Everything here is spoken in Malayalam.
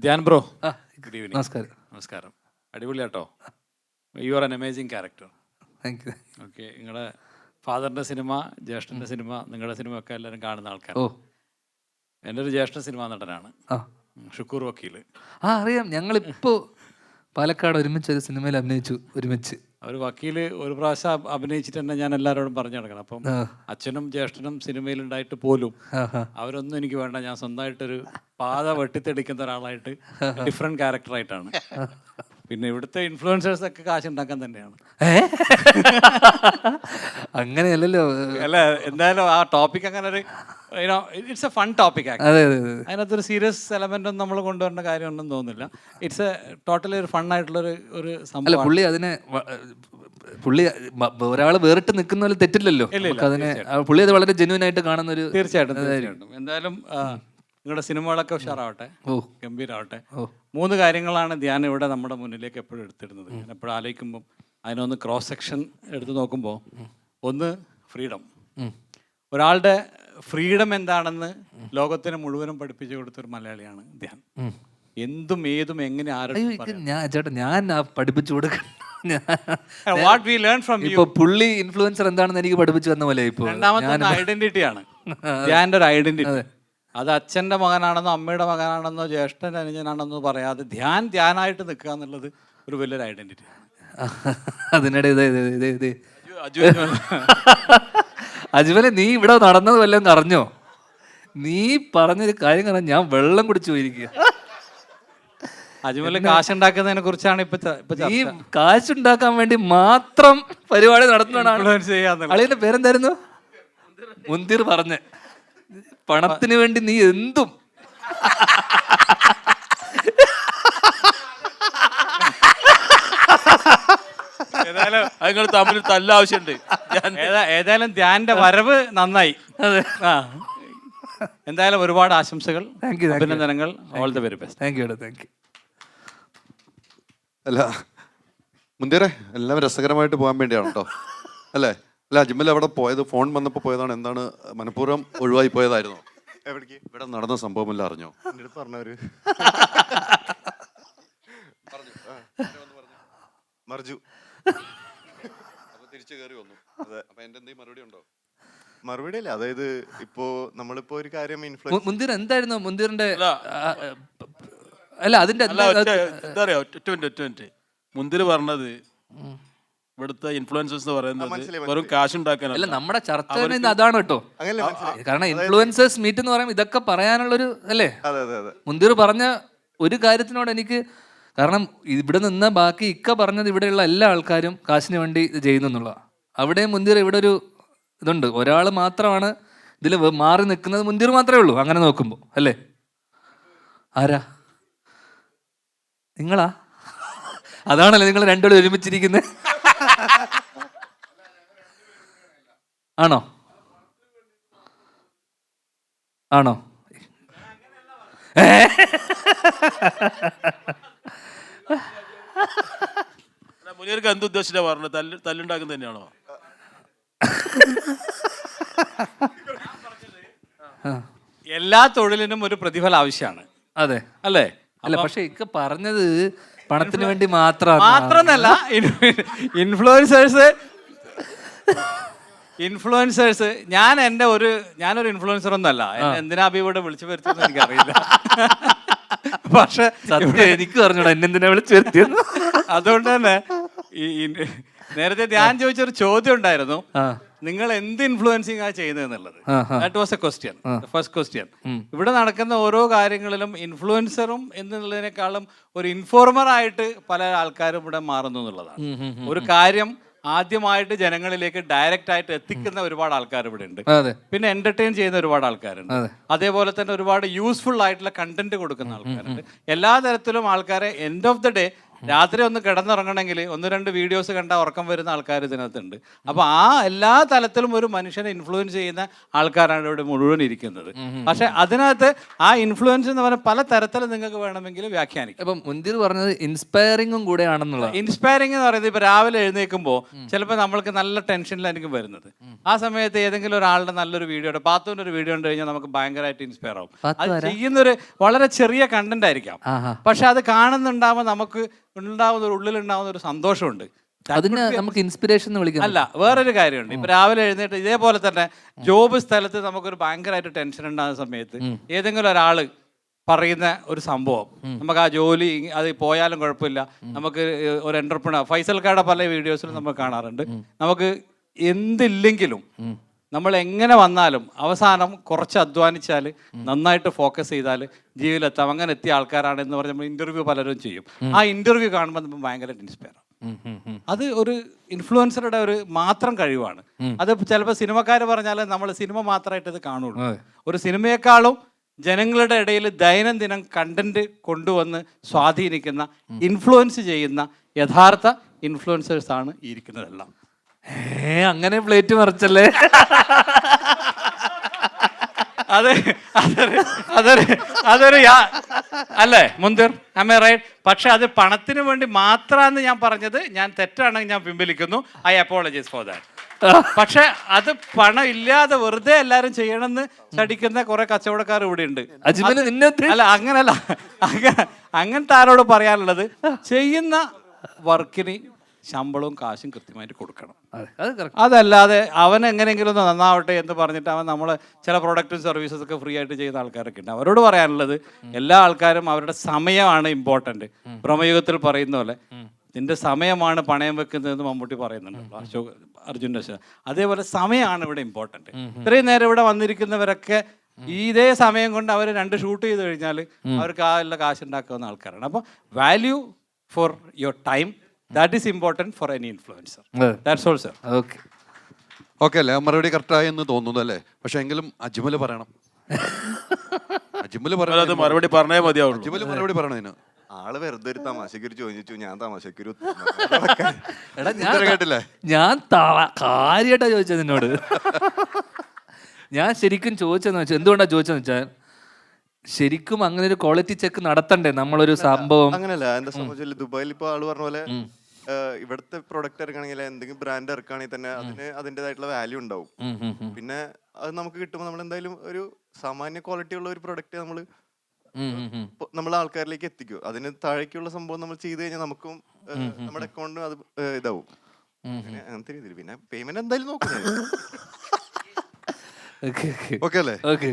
ധ്യാൻ ബ്രോ, ആ, ഗുഡ് ഈവനിങ്. നമസ്കാരം. നമസ്കാരം. അടിപൊളിയാട്ടോ. You are an amazing character. Thank you. Okay, നിങ്ങളുടെ ഫാദറിൻ്റെ സിനിമ, ജ്യേഷ്ഠൻ്റെ സിനിമ, നിങ്ങളുടെ സിനിമ ഒക്കെ എല്ലാവരും കാണുന്ന ആൾക്കാർ. ഓ, എൻ്റെ ഒരു ജ്യേഷ്ഠ സിനിമാ നടനാണ്, ആ ഷുക്കൂർ വക്കീൽ. ആ അറിയാം. ഞങ്ങളിപ്പോൾ പാലക്കാട് ഒരുമിച്ച് ഒരു സിനിമയിൽ അഭിനയിച്ചു ഒരുമിച്ച്. ഒരു വക്കീൽ ഒരു പ്രാവശ്യം അഭിനയിച്ചിട്ട് തന്നെ ഞാൻ എല്ലാവരോടും പറഞ്ഞു നടക്കണം. അപ്പം ആ, അച്ഛനും ജ്യേഷ്ഠനും സിനിമയിലുണ്ടായിട്ട് പോലും ആ, ആ. അവരൊന്നും എനിക്ക് വേണ്ട, ഞാൻ സ്വന്തമായിട്ടൊരു പാത വെട്ടിത്തെടിക്കുന്ന ഒരാളായിട്ട് ഡിഫറെൻറ്റ് ക്യാരക്ടറായിട്ടാണ്. പിന്നെ ഇവിടുത്തെ ഇൻഫ്ലുവൻസേഴ്സ് ഒക്കെ കാശ് ഉണ്ടാക്കാൻ തന്നെയാണ്. ഏ? അങ്ങനെയല്ലല്ലോ. അല്ല, എന്തായാലും ആ ടോപ്പിക് അങ്ങനെ ഒരു ഇറ്റ്സ് എ ഫൺ ടോപ്പിക്. അതെ അതെ അതെ. അതിനകത്തൊരു സീരിയസ് എലമെന്റ് ഒന്നും നമ്മൾ കൊണ്ടുവരേണ്ട കാര്യമുണ്ടെന്ന് തോന്നുന്നില്ല. ഇറ്റ്സ് എ ടോട്ടലി ഒരു ഫൺ ആയിട്ടുള്ള ഒരു അല്ല, സംഭവം. പുള്ളി അതിനെ പുള്ളി ഒരാൾ വേറിട്ട് നിൽക്കുന്ന പോലെ തെറ്റില്ലല്ലോ. അതിനെ പുള്ളി അത് വളരെ ജെന്യൂൻ ആയിട്ട് കാണുന്ന ഒരു. തീർച്ചയായിട്ടും. എന്തായാലും നിങ്ങളുടെ സിനിമകളൊക്കെ ഉഷാറാവട്ടെ, ഓ ഗംഭീരാവട്ടെ. ഓ 3 കാര്യങ്ങളാണ് ധ്യാൻ ഇവിടെ നമ്മുടെ മുന്നിലേക്ക് എപ്പോഴും എടുത്തിരുന്നത്. ഞാൻ എപ്പോഴും ആലോചിക്കുമ്പോൾ അതിനൊന്ന് ക്രോസ് സെക്ഷൻ എടുത്ത് നോക്കുമ്പോൾ, ഒന്ന് ഫ്രീഡം. ഒരാളുടെ ഫ്രീഡം എന്താണെന്ന് ലോകത്തിന് മുഴുവനും പഠിപ്പിച്ചു കൊടുത്തൊരു മലയാളിയാണ് ധ്യാൻ. എന്തും ഏതും എങ്ങനെ ചേട്ടാ ഞാൻ പഠിപ്പിച്ചു കൊടുക്കണം. What we learn from you. ഇപ്പൊ പുള്ളി ഇൻഫ്ലുവൻസർ എന്താണെന്ന് എനിക്ക് പഠിപ്പിച്ചു തന്ന പോലെ ഇപ്പൊ. രണ്ടാമത്തെ ഐഡന്റിറ്റിയാണ് ധ്യാന്റെ ഒരു ഐഡന്റിറ്റി. അത് അച്ഛൻ്റെ മകനാണെന്നോ അമ്മയുടെ മകനാണെന്നോ ജ്യേഷ്ഠൻ്റെ അനുജനാണെന്നോ പറയാതെ ധ്യാനായിട്ട് നിൽക്കുക എന്നുള്ളത് ഒരു വലിയൊരു ഐഡന്റിറ്റി. അതിനിടെ അജ്മലെ, നീ ഇവിടെ നടന്നത് വല്ലതും അറിഞ്ഞോ? നീ പറഞ്ഞൊരു കാര്യം കാരണം ഞാൻ വെള്ളം കുടിച്ചു പോയിരിക്കുക. അജ്മല് കാശുണ്ടാക്കുന്നതിനെ കുറിച്ചാണ് ഇപ്പൊ ഈ കാശുണ്ടാക്കാൻ വേണ്ടി മാത്രം പരിപാടി നടത്തുന്നതാണ്. അളിയന്റെ പേരെന്തായിരുന്നു? മുന്തിർ പറഞ്ഞ പണത്തിന് വേണ്ടി നീ എന്തും. നിങ്ങൾ തമ്മിൽ തല്ല ആവശ്യമുണ്ട്. ഏതായാലും ധ്യാന്റെ വരവ് നന്നായി. എന്തായാലും ഒരുപാട് ആശംസകൾ, അഭിനന്ദനങ്ങൾ. All the very best. Thank you. Thank you. അല്ല മുന്തിരെ, എല്ലാം രസകരമായിട്ട് പോകാൻ വേണ്ടിയാണ് കേട്ടോ, അല്ലേ? അല്ല, അജ്മൽ അവിടെ പോയത് ഫോൺ വന്നപ്പോൾ പോയതാണ്. എന്താണ്, മനഃപൂർവ്വം ഒഴിവായി പോയതായിരുന്നോ? എവിടേക്ക്? ഇവിടെ നടന്ന സംഭവമല്ല അറിഞ്ഞോ? പറഞ്ഞവര് മറിച്ചു. അപ്പൊ തിരിച്ചു കയറി വന്നു. അതെ. അപ്പൊ എന്റെ എന്തെങ്കിലും മറുപടി ഉണ്ടോ? മറുപടി അല്ല. അതായത് ഇപ്പോ നമ്മളിപ്പോ ഒരു കാര്യം മുന്തിർ എന്തായിരുന്നു മുന്തിറിന്റെ? അല്ല, അതിന്റെ എന്താ പറയാ, ഒറ്റ മിനിറ്റ്. മുന്തിര് പറഞ്ഞത് ഇവിടുത്തെ ഇൻഫ്ലുവൻസേഴ്സ് പറയുന്നത് വെറും കാശുണ്ടാക്കാനല്ല. അല്ല, നമ്മുടെ ചർച്ച അതാണ് കേട്ടോ. കാരണം ഇൻഫ്ലുവൻസേഴ്സ് മീറ്റ് എന്ന് പറയുമ്പോൾ ഇതൊക്കെ പറയാനുള്ളൊരു അല്ലേ. മുന്തിർ പറഞ്ഞ ഒരു കാര്യത്തിനോട് എനിക്ക്, കാരണം ഇവിടെ നിന്ന് ബാക്കി ഇക്ക പറഞ്ഞത് ഇവിടെയുള്ള എല്ലാ ആൾക്കാരും കാശിന് വേണ്ടി ഇത് ചെയ്യുന്നുള്ള. അവിടെ മുന്തിർ ഇവിടെ ഒരു ഇതുണ്ട്. ഒരാൾ മാത്രമാണ് ഇതിൽ മാറി നിൽക്കുന്നത്, മുന്തിർ മാത്രമേ ഉള്ളൂ അങ്ങനെ നോക്കുമ്പോൾ, അല്ലേ? ആരാ? നിങ്ങളാ? അതാണല്ലോ നിങ്ങൾ രണ്ടുപേരും ഒരുമിച്ചിരിക്കുന്നത്. ആണോ? ആണോ? മുനിയർക്ക് എന്ത് ഉദ്ദേശിച്ചാ പറഞ്ഞത്? തല്ലുണ്ടാക്കുന്ന തന്നെയാണോ? എല്ലാ തൊഴിലിനും ഒരു പ്രതിഫലം ആവശ്യമാണ്. അതെ അല്ലേ? അല്ല, പക്ഷെ ഇക്ക പറഞ്ഞത് പണത്തിന് വേണ്ടി മാത്രമല്ല. ഇൻഫ്ലുവൻസേഴ്സ് ഞാനൊരു ഇൻഫ്ലുവൻസർ ഒന്നല്ല. എന്തിനാ ഇവിടെ വിളിച്ചു വരുത്തിയെന്ന് എനിക്കറിയില്ല. പക്ഷെ എനിക്ക് പറഞ്ഞോടാ എന്നെന്തിനാ വിളിച്ചു വരുത്തിയത്. അതുകൊണ്ട് തന്നെ നേരത്തെ ധ്യാൻ ചോദിച്ചൊരു ചോദ്യം ഉണ്ടായിരുന്നു, നിങ്ങൾ എന്ത് ഇൻഫ്ലുവൻസിങ് ആ ചെയ്യുന്നത് എന്നുള്ളത്. That was A question, first question. ഇവിടെ നടക്കുന്ന ഓരോ കാര്യങ്ങളിലും ഇൻഫ്ലുവൻസറും എന്നുള്ളതിനേക്കാളും ഒരു ഇൻഫോർമർ ആയിട്ട് പല ആൾക്കാരും ഇവിടെ മാറുന്നു എന്നുള്ളതാണ്. ഒരു കാര്യം ആദ്യമായിട്ട് ജനങ്ങളിലേക്ക് ഡയറക്റ്റ് ആയിട്ട് എത്തിക്കുന്ന ഒരുപാട് ആൾക്കാർ ഇവിടെ ഉണ്ട്. പിന്നെ എന്റർടൈൻ ചെയ്യുന്ന ഒരുപാട് ആൾക്കാരുണ്ട്. അതേപോലെ തന്നെ ഒരുപാട് യൂസ്ഫുൾ ആയിട്ടുള്ള കണ്ടന്റ് കൊടുക്കുന്ന ആൾക്കാരുണ്ട്. എല്ലാ തരത്തിലും ആൾക്കാരെ എൻഡ് ഓഫ് ദ ഡേ രാത്രി ഒന്ന് കിടന്നുറങ്ങണമെങ്കിൽ 1-2 വീഡിയോസ് കണ്ട ഉറക്കം വരുന്ന ആൾക്കാർ ഇതിനകത്തുണ്ട്. അപ്പോൾ ആ എല്ലാ തലത്തിലും ഒരു മനുഷ്യനെ ഇൻഫ്ലുവൻസ് ചെയ്യുന്ന ആൾക്കാരാണ് ഇവിടെ മുഴുവൻ ഇരിക്കുന്നത്. പക്ഷെ അതിനകത്ത് ആ ഇൻഫ്ലുവൻസ് എന്ന് പറഞ്ഞാൽ പല തരത്തിൽ നിങ്ങൾക്ക് വേണമെങ്കിൽ വ്യാഖ്യാനിക്കാം. അപ്പം മുന്തിർ പറഞ്ഞത് ഇൻസ്പയറിംഗും കൂടെ ആണെന്നുള്ളത്. ഇൻസ്പയറിംഗ് എന്ന് പറയുന്നത് ഇപ്പൊ രാവിലെ എഴുന്നേൽക്കുമ്പോൾ ചിലപ്പോൾ നമ്മൾക്ക് നല്ല ടെൻഷനിലായിരിക്കും വരുന്നത്. ആ സമയത്ത് ഏതെങ്കിലും ഒരാളുടെ നല്ലൊരു വീഡിയോ, പാത്തുവിന്റെ ഒരു വീഡിയോ കണ്ടു കഴിഞ്ഞാൽ നമുക്ക് ഭയങ്കരമായിട്ട് ഇൻസ്പയർ ആവും. അത് ചെയ്യുന്നൊരു വളരെ ചെറിയ കണ്ടന്റ് ആയിരിക്കാം, പക്ഷെ അത് കാണുന്നുണ്ടാവുമ്പോൾ നമുക്ക് ഉള്ളിലുണ്ടാവുന്ന ഒരു സന്തോഷമുണ്ട്. അതിന് നമുക്ക് ഇൻസ്പിറേഷൻ എന്ന് വിളിക്കാം. അല്ല, വേറൊരു കാര്യമുണ്ട്. ഇപ്പൊ രാവിലെ എഴുന്നേറ്റ് ഇതേപോലെ തന്നെ ജോബ് സ്ഥലത്ത് നമുക്കൊരു ഭയങ്കരമായിട്ട് ടെൻഷൻ ഉണ്ടാകുന്ന സമയത്ത് ഏതെങ്കിലും ഒരാള് പറയുന്ന ഒരു സംഭവം, നമുക്ക് ആ ജോലി അത് പോയാലും കുഴപ്പമില്ല, നമുക്ക് ഒരു എന്റർപ്രണർ ഫൈസൽക്കാരുടെ പല വീഡിയോസിലും നമ്മൾ കാണാറുണ്ട്, നമുക്ക് എന്തില്ലെങ്കിലും നമ്മൾ എങ്ങനെ വന്നാലും അവസാനം കുറച്ച് അധ്വാനിച്ചാൽ നന്നായിട്ട് ഫോക്കസ് ചെയ്താൽ ജീവിതത്തിലെത്താം, അങ്ങനെ എത്തിയ ആൾക്കാരാണ് എന്ന് പറഞ്ഞ് നമ്മൾ ഇന്റർവ്യൂ പലരും ചെയ്യും. ആ ഇന്റർവ്യൂ കാണുമ്പോൾ നമ്മൾ ഭയങ്കര ഇൻസ്പയർ ആവും. അത് ഒരു ഇൻഫ്ലുവൻസറുടെ ഒരു മാത്രം കഴിവാണ്. അത് ചിലപ്പോൾ സിനിമക്കാർ പറഞ്ഞാൽ നമ്മൾ സിനിമ മാത്രമായിട്ട് ഇത് കാണുള്ളൂ. ഒരു സിനിമയെക്കാളും ജനങ്ങളുടെ ഇടയിൽ ദൈനംദിനം കണ്ടന്റ് കൊണ്ടുവന്ന് സ്വാധീനിക്കുന്ന ഇൻഫ്ലുവൻസ് ചെയ്യുന്ന യഥാർത്ഥ ഇൻഫ്ലുവൻസേഴ്സ് ആണ് ഈ ഇരിക്കുന്നതെല്ലാം. അങ്ങനെ പ്ലേറ്റ് മറിച്ചല്ലേ? അതൊരു അല്ലേ മുന്തിർ, am I right? പക്ഷെ അത് പണത്തിന് വേണ്ടി മാത്രമാണ് ഞാൻ പറഞ്ഞത്. ഞാൻ തെറ്റാണെങ്കിൽ ഞാൻ പിൻവലിക്കുന്നു. I apologise for that. പക്ഷെ അത് പണം ഇല്ലാതെ വെറുതെ എല്ലാരും ചെയ്യണമെന്ന് ചടിക്കുന്ന കുറെ കച്ചവടക്കാർ ഇവിടെ ഉണ്ട്. അല്ല, അങ്ങനല്ല, അങ്ങനത്തെ ആരോട് പറയാനുള്ളത്, ചെയ്യുന്ന വർക്കിന് ശമ്പളവും കാശും കൃത്യമായിട്ട് കൊടുക്കണം. അതല്ലാതെ അവൻ എങ്ങനെയെങ്കിലും ഒന്ന് നന്നാവട്ടെ എന്ന് പറഞ്ഞിട്ട് അവൻ നമ്മളെ ചില പ്രൊഡക്റ്റും സർവീസസ് ഒക്കെ ഫ്രീ ആയിട്ട് ചെയ്യുന്ന ആൾക്കാരൊക്കെ ഉണ്ട്. അവരോട് പറയാനുള്ളത്, എല്ലാ ആൾക്കാരും അവരുടെ സമയമാണ് ഇമ്പോർട്ടന്റ്. ബ്രഹ്മയുഗത്തിൽ പറയുന്ന പോലെ നിന്റെ സമയമാണ് പണയം വെക്കുന്നതെന്ന് മമ്മൂട്ടി പറയുന്നുണ്ട്, അർജുൻ്റെ. അതേപോലെ സമയമാണ് ഇവിടെ ഇമ്പോർട്ടന്റ്. ഇത്രയും നേരം ഇവിടെ വന്നിരിക്കുന്നവരൊക്കെ ഇതേ സമയം കൊണ്ട് അവർ 2 ഷൂട്ട് ചെയ്ത് കഴിഞ്ഞാൽ അവർക്ക് ആ എല്ലാ കാശ് ഉണ്ടാക്കുന്ന ആൾക്കാരാണ്. അപ്പോൾ value for your time, that is important for any influencer. That's all, sir. Okay അല്ലേ? മറുപടി കറക്റ്റായി എന്ന് തോന്നുന്നു അല്ലേ? പക്ഷെ എങ്കിലും അജ്മൽ പറയണം. അജ്മൽ പറയണം, മറുപടി പറഞ്ഞേ മതിയാവുള്ളൂ. അജ്മൽ മറുപടി പറയണം. ഇതിന് ആള് വെറുതെ ഒരു തമാശക്കൊരു ചോദിച്ചു, ഞാൻ തമാശക്കൊരു കേട്ടില്ലേ? ഞാൻ കാര്യമായിട്ടാ ചോദിച്ചത് നിന്നോട്. ഞാൻ ശരിക്കും ചോദിച്ചെന്ന് വെച്ചാൽ, എന്തുകൊണ്ടാ ചോദിച്ചെന്ന് വെച്ചാൽ, ശരിക്കും അങ്ങനെ ഒരു ക്വാളിറ്റി ചെക്ക് നടത്തണ്ടേ നമ്മളൊരു സംഭവം? അങ്ങനല്ല, എന്റെ സംബന്ധിച്ചാൽ ദുബായിൽ ഇപ്പൊ ആള് പറഞ്ഞ പോലെ ഇവിടുത്തെ പ്രൊഡക്റ്റ് ഇറക്കുകയാണെങ്കിൽ എന്തെങ്കിലും ബ്രാൻഡ് ഇറക്കുകയാണെങ്കിൽ തന്നെ അതിന് അതിൻ്റെതായിട്ടുള്ള വാല്യൂ ഉണ്ടാവും. പിന്നെ അത് നമുക്ക് കിട്ടുമ്പോൾ നമ്മൾ എന്തായാലും ഒരു സാമാന്യ ക്വാളിറ്റി ഉള്ള ഒരു പ്രൊഡക്റ്റ് നമ്മൾ ആൾക്കാരിലേക്ക് എത്തിക്കും. അതിന് താഴേക്കുള്ള സംഭവം നമ്മൾ ചെയ്ത് കഴിഞ്ഞാൽ നമുക്കും നമ്മുടെ അക്കൗണ്ടിനും അത് ഇതാവും. അങ്ങനത്തെ രീതിയിൽ പിന്നെ പേയ്മെന്റ് എന്തായാലും നോക്കുന്നത്. ഓക്കെ അല്ലേ? ഓക്കെ.